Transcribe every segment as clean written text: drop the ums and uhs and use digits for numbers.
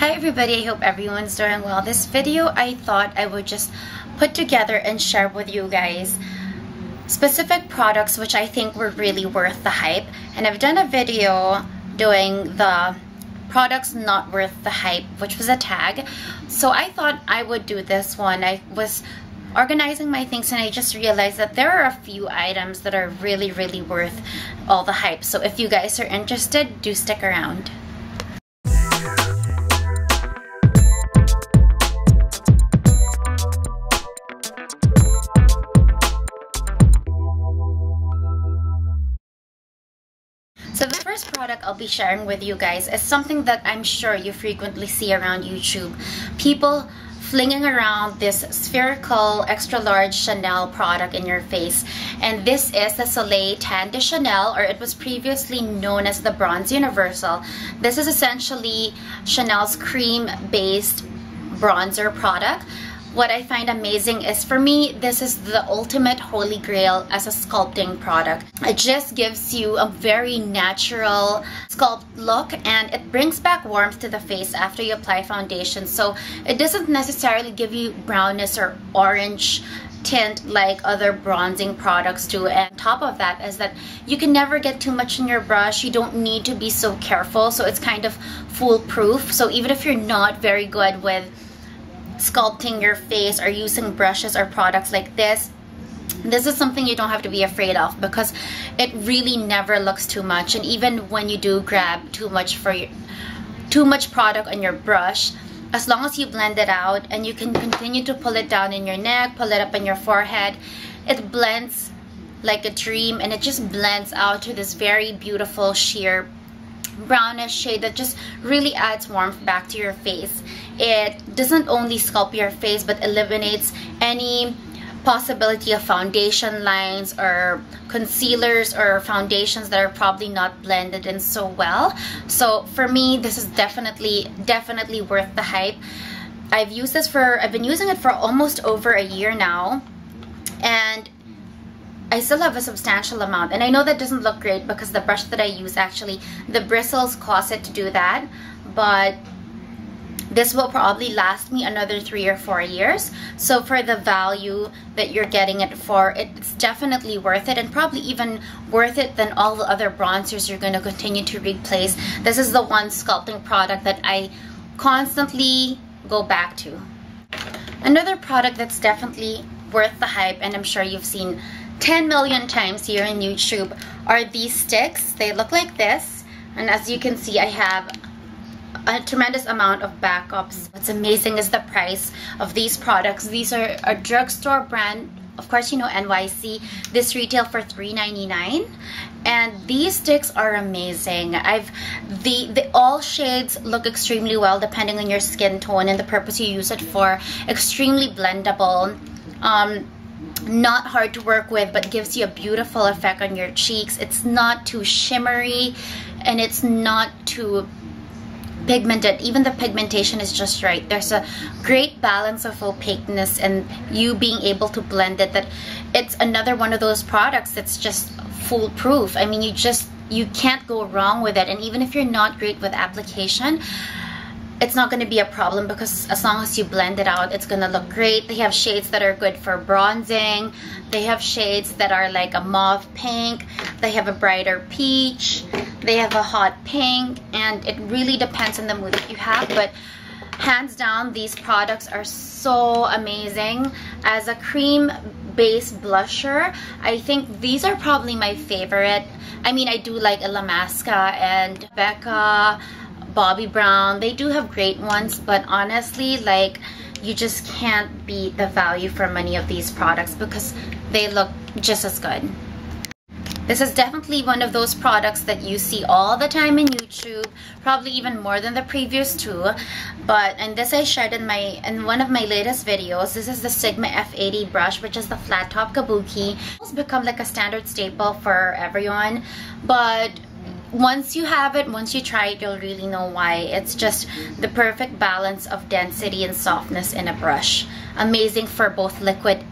Hi everybody, I hope everyone's doing well. This video I thought I would just put together and share with you guys specific products which I think were really worth the hype. And I've done a video doing the products not worth the hype, which was a tag. So I thought I would do this one. I was organizing my things and I just realized that there are a few items that are really worth all the hype. So if you guys are interested, do stick around. So the first product I'll be sharing with you guys is something that I'm sure you frequently see around YouTube. People flinging around this spherical extra large Chanel product in your face. And this is the Soleil Tan de Chanel, or it was previously known as the Bronze Universal. This is essentially Chanel's cream-based bronzer product. What I find amazing is, for me, this is the ultimate holy grail as a sculpting product. It just gives you a very natural sculpt look and it brings back warmth to the face after you apply foundation. So it doesn't necessarily give you brownness or orange tint like other bronzing products do. And on top of that is that you can never get too much in your brush. You don't need to be so careful. So it's kind of foolproof. So even if you're not very good with sculpting your face or using brushes or products like this is something you don't have to be afraid of, because it really never looks too much. And even when you do grab too much product on your brush, as long as you blend it out and you can continue to pull it down in your neck, pull it up in your forehead, it blends like a dream, and it just blends out to this very beautiful sheer brownish shade that just really adds warmth back to your face. It doesn't only sculpt your face but eliminates any possibility of foundation lines or concealers or foundations that are probably not blended in so well. So for me, this is definitely worth the hype. I've been using it for almost over a year now, and I still have a substantial amount. And I know that doesn't look great because the brush that I use, actually the bristles cause it to do that, but this will probably last me another 3 or 4 years. So for the value that you're getting it for, it's definitely worth it, and probably even worth it than all the other bronzers you're going to continue to replace. This is the one sculpting product that I constantly go back to. Another product that's definitely worth the hype, and I'm sure you've seen 10 million times here in YouTube, are these sticks. They look like this, and as you can see, I have a tremendous amount of backups. What's amazing is the price of these products. These are a drugstore brand, of course, you know, NYC. This retail for $3.99, and these sticks are amazing. All shades look extremely well depending on your skin tone and the purpose you use it for. Extremely blendable. Not hard to work with, but gives you a beautiful effect on your cheeks. It's not too shimmery and it's not too pigmented. Even the pigmentation is just right. There's a great balance of opaqueness and you being able to blend it, that it's another one of those products that's just foolproof. I mean, you can't go wrong with it. And even if you're not great with application, it's not going to be a problem, because as long as you blend it out, it's going to look great. They have shades that are good for bronzing. They have shades that are like a mauve pink. They have a brighter peach. They have a hot pink, and it really depends on the mood that you have. But hands down, these products are so amazing. As a cream-based blusher, I think these are probably my favorite. I mean, I do like Illamasqua and Becca, Bobbi Brown. They do have great ones, but honestly, like, you just can't beat the value for money of these products because they look just as good. This is definitely one of those products that you see all the time in YouTube, probably even more than the previous two. And this I shared in one of my latest videos. This is the Sigma F80 brush, which is the flat top kabuki. It's become like a standard staple for everyone, but once you have it, once you try it, you'll really know why. It's just the perfect balance of density and softness in a brush. Amazing for both liquid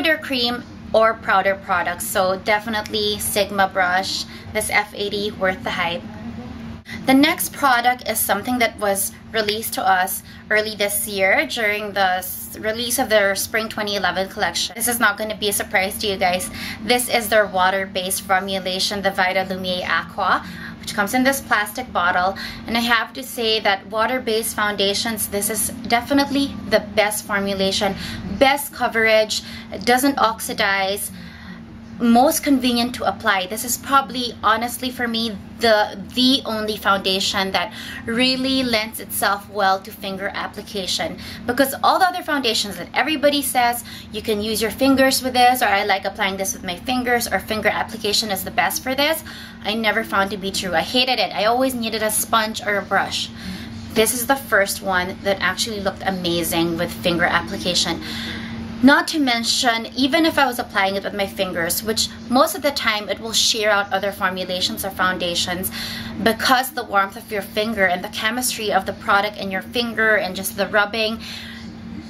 or cream or powder products. So definitely Sigma brush, this F80, worth the hype. The next product is something that was released to us early this year during the release of their Spring 2011 collection. This is not going to be a surprise to you guys. This is their water-based formulation, the Vita Lumiere Aqua, which comes in this plastic bottle. And I have to say that water-based foundations, this is definitely the best formulation, best coverage, it doesn't oxidize, most convenient to apply. This is probably, honestly, for me, the only foundation that really lends itself well to finger application, because all the other foundations that everybody says you can use your fingers with this, or I like applying this with my fingers, or finger application is the best for this, I never found to be true. I hated it. I always needed a sponge or a brush. This is the first one that actually looked amazing with finger application. Not to mention, even if I was applying it with my fingers, which most of the time it will shear out other formulations or foundations, because the warmth of your finger and the chemistry of the product in your finger and just the rubbing,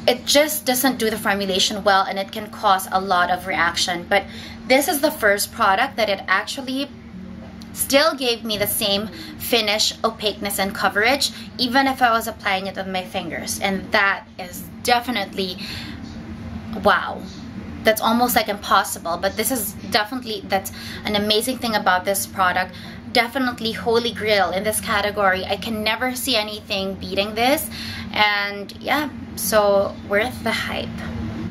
it just doesn't do the formulation well, and it can cause a lot of reaction. But this is the first product that it actually still gave me the same finish, opaqueness, and coverage, even if I was applying it with my fingers. And that is definitely, wow, that's almost like impossible. But this is definitely, that's an amazing thing about this product. Definitely holy grail in this category. I can never see anything beating this, and yeah, so worth the hype.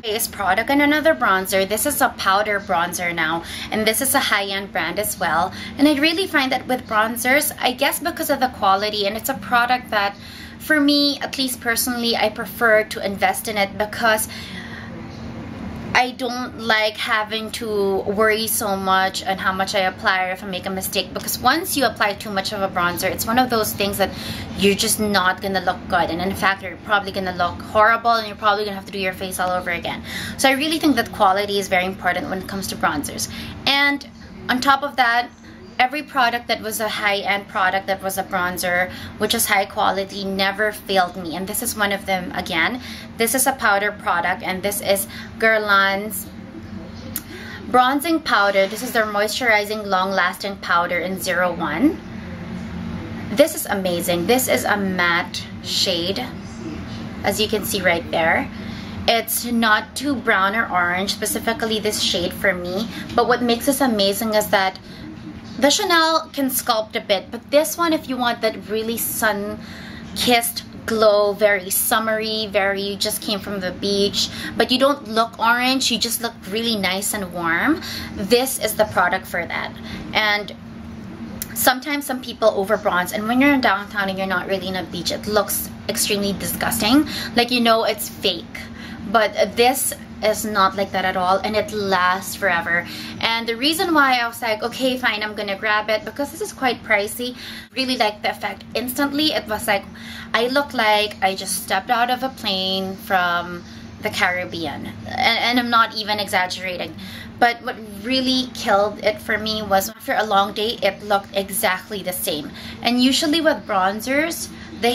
Base product and another bronzer. This is a powder bronzer now, and this is a high-end brand as well. And I really find that with bronzers, I guess because of the quality, and it's a product that for me, at least personally, I prefer to invest in it, because I don't like having to worry so much on how much I apply or if I make a mistake, because once you apply too much of a bronzer, it's one of those things that you're just not gonna look good, and in fact you're probably gonna look horrible, and you're probably gonna have to do your face all over again. So I really think that quality is very important when it comes to bronzers. And on top of that, every product that was a high-end product that was a bronzer, which is high quality, never failed me. And this is one of them again. This is a powder product, and this is Guerlain's bronzing powder. This is their moisturizing long-lasting powder in 01. This is amazing. This is a matte shade, as you can see right there. It's not too brown or orange, specifically this shade for me. But what makes this amazing is that the Chanel can sculpt a bit, but this one, if you want that really sun-kissed glow, very summery, very, you just came from the beach, but you don't look orange, you just look really nice and warm, this is the product for that. And sometimes some people over bronze, and when you're in downtown and you're not really in a beach, it looks extremely disgusting, like, you know, it's fake. But this is not like that at all, and it lasts forever. And the reason why I was like, okay, fine, I'm gonna grab it, because this is quite pricey. Really like the effect instantly. It was like, I look like I just stepped out of a plane from the Caribbean, and I'm not even exaggerating. But what really killed it for me was after a long day, it looked exactly the same. And usually with bronzers, they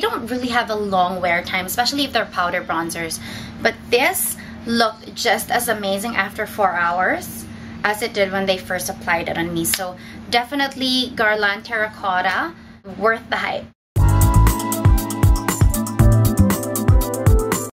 don't really have a long wear time, especially if they're powder bronzers. But this looked just as amazing after 4 hours as it did when they first applied it on me. So definitely Guerlain Terracotta, worth the hype.